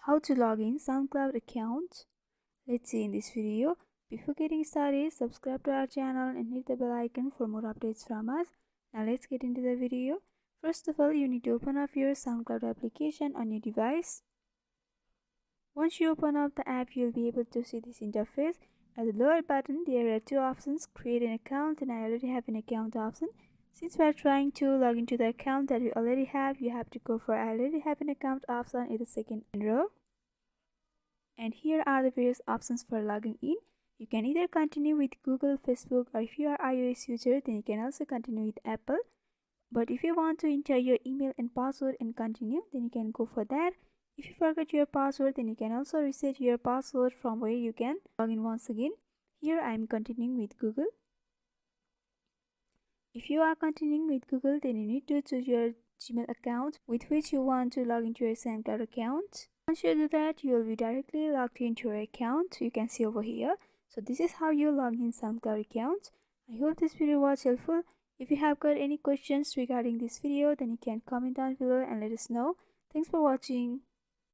How to log in SoundCloud account. Let's see in this video. Before getting started, subscribe to our channel and hit the bell icon for more updates from us. Now let's get into the video. First of all, you need to open up your SoundCloud application on your device. Once you open up the app, you'll be able to see this interface. At the lower button, there are two options: create an account and I already have an account option. Since we are trying to log into the account that we already have, you have to go for I already have an account option in the second row. And here are the various options for logging in. You can either continue with Google, Facebook, or if you are iOS user, then you can also continue with Apple. But if you want to enter your email and password and continue, then you can go for that. If you forget your password, then you can also reset your password from where you can log in once again. Here I am continuing with Google. If you are continuing with Google, then you need to choose your Gmail account with which you want to log into your SoundCloud account. Once you do that, you will be directly logged into your account. You can see over here. So this is how you log in SoundCloud account. I hope this video was helpful. If you have got any questions regarding this video, then you can comment down below and let us know. Thanks for watching.